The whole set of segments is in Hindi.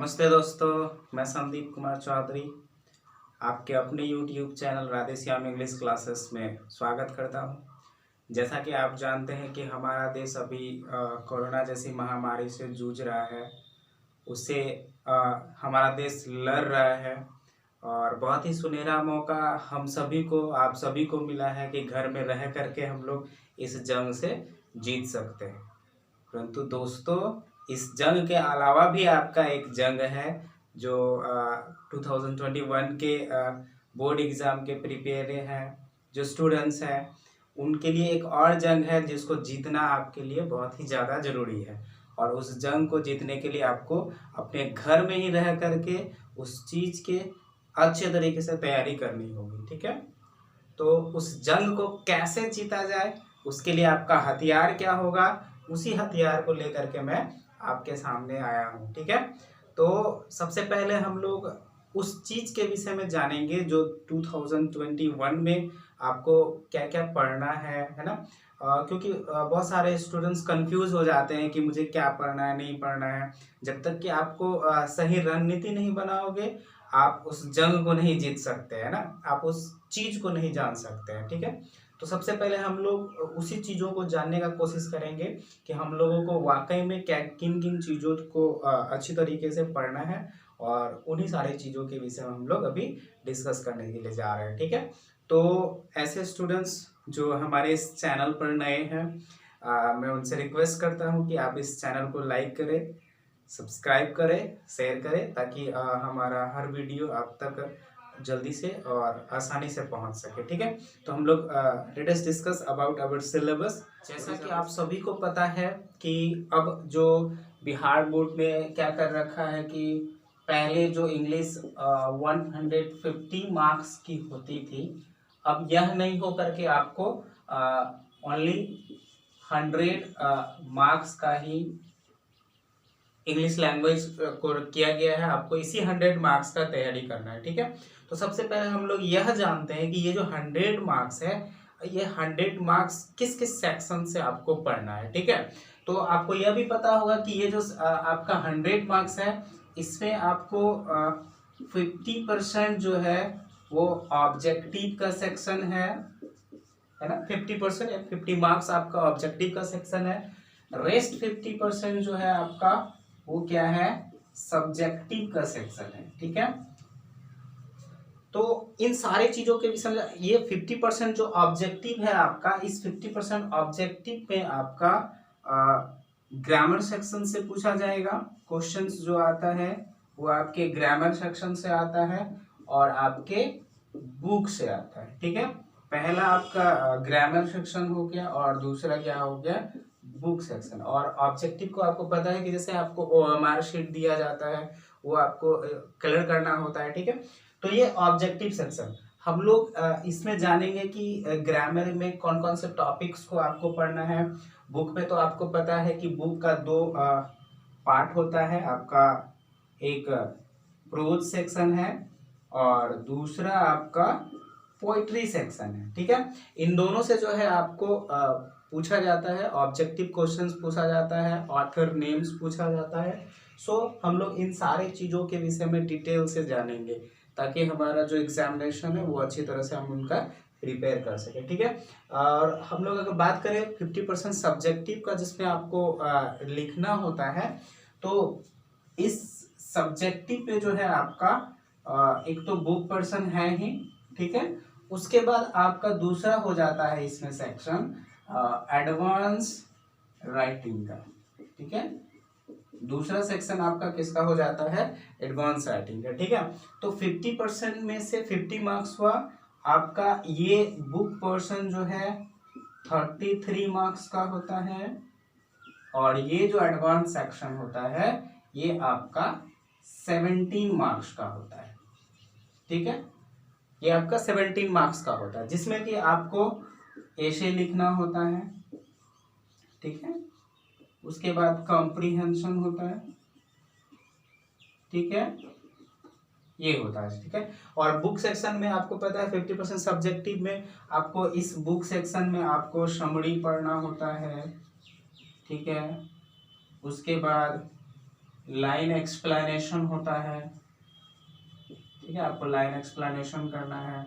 नमस्ते दोस्तों, मैं संदीप कुमार चौधरी आपके अपने YouTube channel Radhe Shyam English classes में स्वागत करता हूं। जैसा कि आप जानते हैं कि हमारा देश अभी कोरोना जैसी महामारी से जूझ रहा है। उससे हमारा देश लड़ रहा है और बहुत ही सुनहरा मौका हम सभी को, आप सभी को मिला है कि घर में रह करके हम लोग इस जंग से जीत सकते हैं। परंतु दोस्तों, इस जंग के अलावा भी आपका एक जंग है जो 2021 के बोर्ड एग्ज़ाम के प्रिपेयर हैं, जो स्टूडेंट्स हैं, उनके लिए एक और जंग है जिसको जीतना आपके लिए बहुत ही ज़्यादा ज़रूरी है। और उस जंग को जीतने के लिए आपको अपने घर में ही रह करके उस चीज़ के अच्छे तरीके से तैयारी करनी होगी, ठीक है। तो उस जंग को कैसे जीता जाए, उसके लिए आपका हथियार क्या होगा, उसी हथियार को लेकर के मैं आपके सामने आया हूँ, ठीक है। तो सबसे पहले हम लोग उस चीज़ के विषय में जानेंगे जो 2021 में आपको क्या क्या पढ़ना है ना। क्योंकि बहुत सारे स्टूडेंट्स कंफ्यूज हो जाते हैं कि मुझे क्या पढ़ना है, नहीं पढ़ना है। जब तक कि आपको सही रणनीति नहीं बनाओगे, आप उस जंग को नहीं जीत सकते हैं ना, आप उस चीज़ को नहीं जान सकते हैं, ठीक है। तो सबसे पहले हम लोग उसी चीज़ों को जानने का कोशिश करेंगे कि हम लोगों को वाकई में क्या किन किन चीज़ों को अच्छी तरीके से पढ़ना है, और उन्हीं सारी चीज़ों के विषय में हम लोग अभी डिस्कस करने के लिए जा रहे हैं, ठीक है। तो ऐसे स्टूडेंट्स जो हमारे इस चैनल पर नए हैं, मैं उनसे रिक्वेस्ट करता हूँ कि आप इस चैनल को लाइक करें, सब्सक्राइब करें, शेयर करें, ताकि हमारा हर वीडियो आप तक जल्दी से और आसानी से पहुंच सके, ठीक है। तो हम लोग let us discuss about our syllabus. जैसा कि आप सभी को पता है कि अब जो बिहार बोर्ड में क्या कर रखा है कि पहले जो इंग्लिश 150 मार्क्स की होती थी, अब यह नहीं हो करके आपको ओनली 100 मार्क्स का ही इंग्लिश लैंग्वेज को किया गया है। आपको इसी 100 मार्क्स का तैयारी करना है, ठीक है। तो सबसे पहले हम लोग यह जानते हैं कि ये जो 100 मार्क्स है, ये 100 मार्क्स किस किस सेक्शन से आपको पढ़ना है, ठीक है। तो आपको यह भी पता होगा कि ये जो आपका 100 मार्क्स है, इसमें आपको 50% जो है वो ऑब्जेक्टिव का सेक्शन है ना। 50% या 50 मार्क्स आपका ऑब्जेक्टिव का सेक्शन है। रेस्ट 50% जो है आपका वो क्या है, सब्जेक्टिव का सेक्शन है, ठीक है। तो इन सारे चीजों के विषय में ये 50% जो ऑब्जेक्टिव है आपका, इस 50% ऑब्जेक्टिव में आपका ग्रामर सेक्शन से पूछा जाएगा। क्वेश्चंस जो आता है वो आपके ग्रामर सेक्शन से आता है और आपके बुक से आता है, ठीक है। पहला आपका ग्रामर सेक्शन हो गया और दूसरा क्या हो गया, बुक सेक्शन। और ऑब्जेक्टिव को आपको पता है कि जैसे आपको OMR शीट दिया जाता है, वो आपको कलर करना होता है, ठीक है। तो ये ऑब्जेक्टिव सेक्शन हम लोग इसमें जानेंगे कि ग्रामर में कौन कौन से टॉपिक्स को आपको पढ़ना है। बुक में तो आपको पता है कि बुक का दो पार्ट होता है, आपका एक प्रोज सेक्शन है और दूसरा आपका पोइट्री सेक्शन है, ठीक है। इन दोनों से जो है आपको पूछा जाता है, ऑब्जेक्टिव क्वेश्चंस पूछा जाता है, ऑथर नेम्स पूछा जाता है। सो हम लोग इन सारे चीज़ों के विषय में डिटेल से जानेंगे ताकि हमारा जो एग्जामिनेशन है वो अच्छी तरह से हम उनका प्रिपेयर कर सके, ठीक है। और हम लोग अगर बात करें 50% सब्जेक्टिव का, जिसमें आपको लिखना होता है, तो इस सब्जेक्टिव पे जो है आपका एक तो बुक पर्सन है ही, ठीक है। उसके बाद आपका दूसरा हो जाता है इसमें सेक्शन एडवांस राइटिंग का, ठीक है। दूसरा सेक्शन आपका किसका हो जाता है, एडवांस राइटिंग का, ठीक है। तो 50% में से 50 मार्क्स हुआ आपका। ये बुक पोर्शन जो है 33 मार्क्स का होता है और ये जो एडवांस सेक्शन होता है ये आपका 17 मार्क्स का होता है, ठीक है। ये आपका 17 मार्क्स का होता है, जिसमें कि आपको एसे लिखना होता है, ठीक है। उसके बाद कॉम्प्रिहेंशन होता है, ठीक है, ये होता है, ठीक है। और बुक सेक्शन में आपको पता है 50% सब्जेक्टिव में आपको इस बुक सेक्शन में आपको समरी पढ़ना होता है, ठीक है। उसके बाद लाइन एक्सप्लेनेशन होता है, ठीक है, आपको लाइन एक्सप्लेनेशन करना है,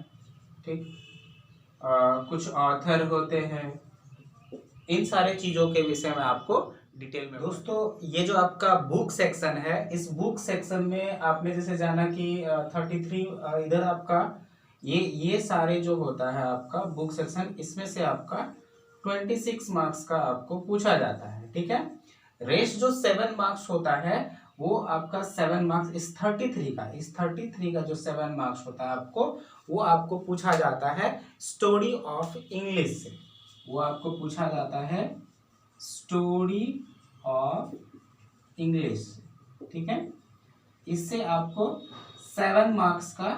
ठीक। कुछ ऑथर होते हैं, इन सारे चीजों के विषय में आपको डिटेल में। दोस्तों ये जो आपका बुक सेक्शन है, इस बुक सेक्शन में आपने जैसे जाना कि 33 इधर आपका ये सारे जो होता है आपका बुक सेक्शन, इसमें से आपका 26 मार्क्स का आपको पूछा जाता है, ठीक है। रेस्ट जो 7 मार्क्स होता है वो आपका 7 मार्क्स इस 33 का जो 7 मार्क्स होता है आपको, वो आपको पूछा जाता है स्टोरी ऑफ इंग्लिश से। वो आपको पूछा जाता है स्टोरी ऑफ इंग्लिश, ठीक है। इससे आपको 7 मार्क्स का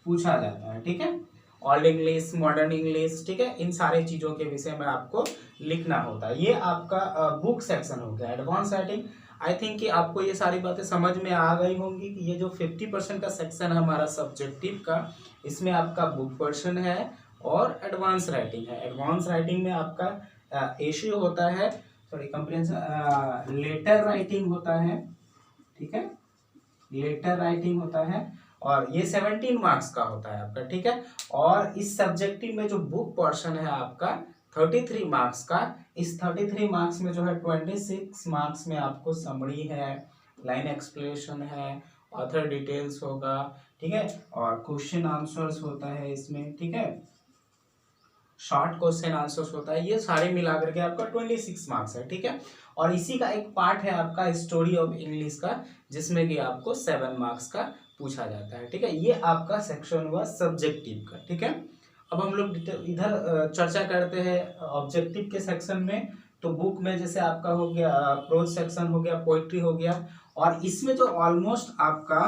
पूछा जाता है, ठीक है। ओल्ड इंग्लिश, मॉडर्न इंग्लिश, ठीक है, इन सारे चीजों के विषय में आपको लिखना होता है। ये आपका बुक सेक्शन हो गया। एडवांस राइटिंग, आई थिंक कि आपको ये सारी बातें समझ में आ गई होंगी कि ये जो 50% का सेक्शन है हमारा सब्जेक्टिव का, इसमें आपका बुक पोर्शन है और एडवांस राइटिंग है। एडवांस राइटिंग में आपका इश्यू होता है, सॉरी कंप्रीहेंशन, लेटर राइटिंग होता है, ठीक है, लेटर राइटिंग होता है, और ये 17 मार्क्स का होता है आपका, ठीक है। और इस सब्जेक्टिव में जो बुक पोर्शन है आपका 33 मार्क्स का, इस 33 मार्क्स में जो है 26 मार्क्स में आपको समरी है, लाइन एक्सप्लेनेशन है, ऑथर डिटेल्स होगा, ठीक है, और क्वेश्चन आंसर्स होता है इसमें, ठीक है, शॉर्ट क्वेश्चन आंसर्स होता है। ये सारे मिलाकर के आपका 26 मार्क्स है, ठीक है। और इसी का एक पार्ट है आपका स्टोरी ऑफ इंग्लिश का, जिसमें कि आपको 7 मार्क्स का पूछा जाता है, ठीक है। ये आपका सेक्शन हुआ सब्जेक्टिव का, ठीक है। अब हम लोग इधर चर्चा करते हैं ऑब्जेक्टिव के सेक्शन में। तो बुक में जैसे आपका हो गया प्रोज सेक्शन हो गया, पोइट्री हो गया, और इसमें जो ऑलमोस्ट आपका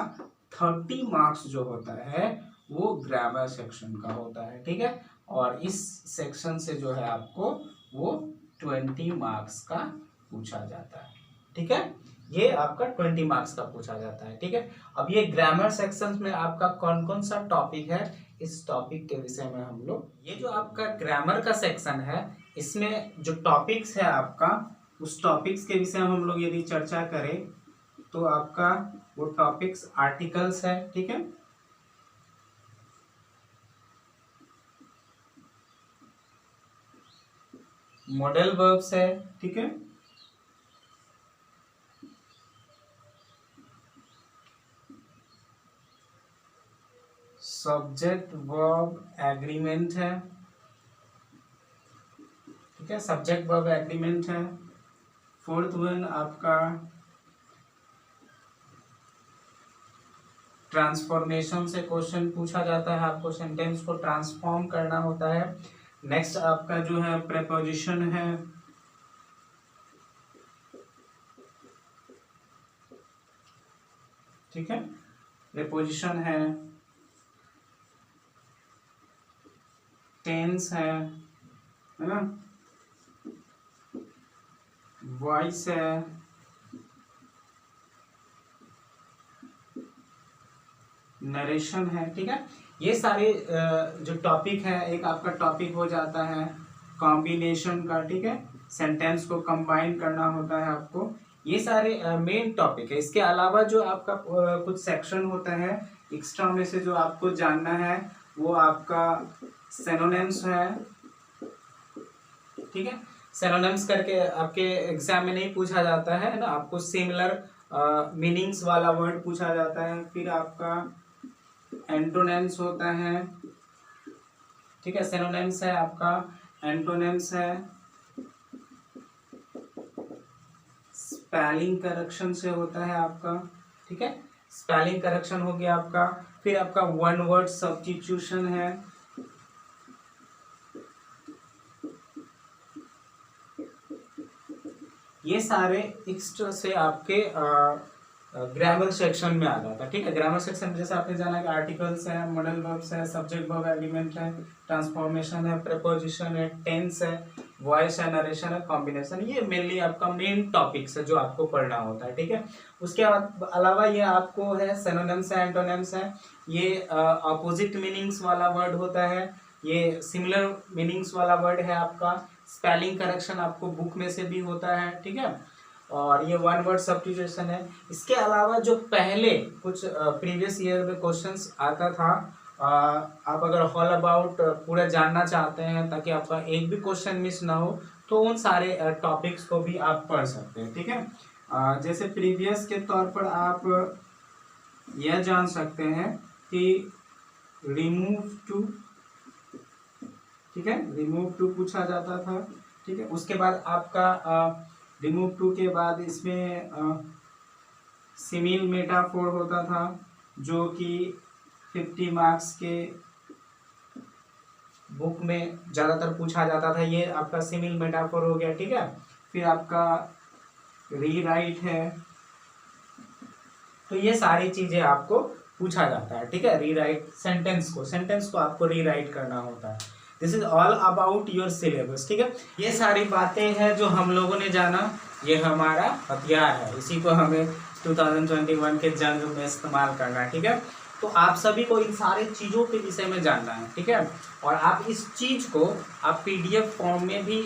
30 मार्क्स जो होता है वो ग्रामर सेक्शन का होता है, ठीक है। और इस सेक्शन से जो है आपको वो 20 मार्क्स का पूछा जाता है, ठीक है। ये आपका 20 मार्क्स का पूछा जाता है, ठीक है। अब ये ग्रामर सेक्शन में आपका कौन कौन सा टॉपिक है, इस टॉपिक के विषय में हम लोग, ये जो आपका ग्रामर का सेक्शन है, इसमें जो टॉपिक्स है आपका, उस टॉपिक्स के विषय में हम लोग यदि चर्चा करें तो आपका वो टॉपिक्स आर्टिकल्स है, ठीक है, मॉडल वर्ब्स है, ठीक है, सब्जेक्ट वर्ब एग्रीमेंट है, ठीक है, सब्जेक्ट वर्ब एग्रीमेंट है। फोर्थ वन आपका ट्रांसफॉर्मेशन से क्वेश्चन पूछा जाता है, आपको सेंटेंस को ट्रांसफॉर्म करना होता है। नेक्स्ट आपका जो है प्रेपोजिशन है, ठीक है, प्रेपोजिशन है, टेंस है ना, वॉइस है, नरेशन है, ठीक है। ये सारे जो टॉपिक है, एक आपका टॉपिक हो जाता है कॉम्बिनेशन का, ठीक है, सेंटेंस को कंबाइन करना होता है आपको। ये सारे मेन टॉपिक है। इसके अलावा जो आपका कुछ सेक्शन होता है एक्स्ट्रा में से जो आपको जानना है, वो आपका सिनोनिम्स है, ठीक है। सिनोनिम्स करके आपके एग्जाम में नहीं पूछा जाता है ना, आपको सिमिलर मीनिंग्स वाला वर्ड पूछा जाता है। फिर आपका एंटोनिम्स होता है, ठीक है, सिनोनिम्स है आपका, एंटोनिम्स है, स्पेलिंग करेक्शन से होता है आपका, ठीक है, स्पेलिंग करेक्शन हो गया आपका। फिर आपका वन वर्ड सब्स्टिट्यूशन है, ये सारे एक्स्ट्रा से आपके ग्रामर सेक्शन में आ जाता है, ठीक है। ग्रामर सेक्शन में जैसे आपने जाना कि आर्टिकल्स है, मॉडल वर्ब्स है, सब्जेक्ट वर्ब एग्रीमेंट है, ट्रांसफॉर्मेशन है, प्रीपोजिशन है, टेंस है, वॉइस है, नरेशन है, कॉम्बिनेशन, ये मेनली आपका मेन टॉपिक्स है जो आपको पढ़ना होता है, ठीक है। उसके अलावा ये आपको है सिनोनिम्स है, एंटोनिम्स है, ये अपोजिट मीनिंग्स वाला वर्ड होता है, ये सिमिलर मीनिंग्स वाला वर्ड है आपका। स्पेलिंग करेक्शन आपको बुक में से भी होता है, ठीक है। और ये वन वर्ड सब्स्टिट्यूशन है। इसके अलावा जो पहले कुछ प्रीवियस ईयर में क्वेश्चंस आता था, आप अगर ऑल अबाउट पूरा जानना चाहते हैं ताकि आपका एक भी क्वेश्चन मिस ना हो, तो उन सारे टॉपिक्स को भी आप पढ़ सकते हैं। ठीक है, जैसे प्रीवियस के तौर पर आप यह जान सकते हैं कि रिमूव टू, ठीक है, रिमूव टू पूछा जाता था। ठीक है, उसके बाद आपका रिमूव टू के बाद इसमें सिमिल मेटाफोर होता था जो कि 50 मार्क्स के बुक में ज़्यादातर पूछा जाता था। ये आपका सिमिल मेटाफोर हो गया। ठीक है, फिर आपका रीराइट है, तो ये सारी चीज़ें आपको पूछा जाता है। ठीक है, रीराइट सेंटेंस को आपको रीराइट करना होता है। This is all about your syllabus. ठीक है, ये सारी बातें हैं जो हम लोगों ने जाना, ये हमारा हथियार है, इसी को हमें 2021 के जंग में इस्तेमाल करना है। ठीक है, तो आप सभी को इन सारे चीज़ों के विषय में जानना है। ठीक है, और आप इस चीज़ को आप PDF फॉर्म में भी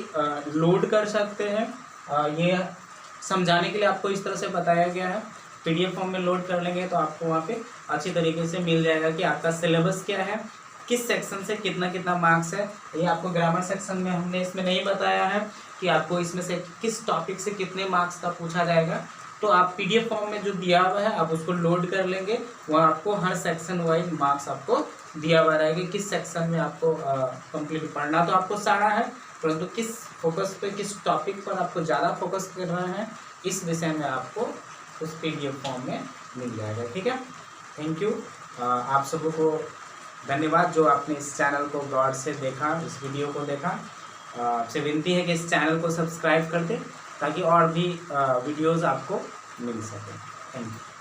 लोड कर सकते हैं। ये समझाने के लिए आपको इस तरह से बताया गया है। PDF फॉर्म में लोड कर लेंगे तो आपको वहाँ पे अच्छी तरीके से मिल जाएगा कि आपका सिलेबस क्या है, किस सेक्शन से कितना कितना मार्क्स है। ये आपको ग्रामर सेक्शन में हमने इसमें नहीं बताया है कि आपको इसमें से किस टॉपिक से कितने मार्क्स का पूछा जाएगा। तो आप PDF फॉर्म में जो दिया हुआ है आप उसको लोड कर लेंगे, वहाँ आपको हर सेक्शन वाइज मार्क्स आपको दिया हुआ रहेगा, किस सेक्शन में आपको कंप्लीट पढ़ना तो आपको सारा है, परंतु किस फोकस पे, किस टॉपिक पर आपको ज़्यादा फोकस करना है, इस विषय में आपको उस PDF फॉर्म में मिल जाएगा। ठीक है, थैंक यू। आप सबों को धन्यवाद जो आपने इस चैनल को गौर से देखा, इस वीडियो को देखा। आपसे विनती है कि इस चैनल को सब्सक्राइब कर दें ताकि और भी वीडियोज़ आपको मिल सकें। Thank you.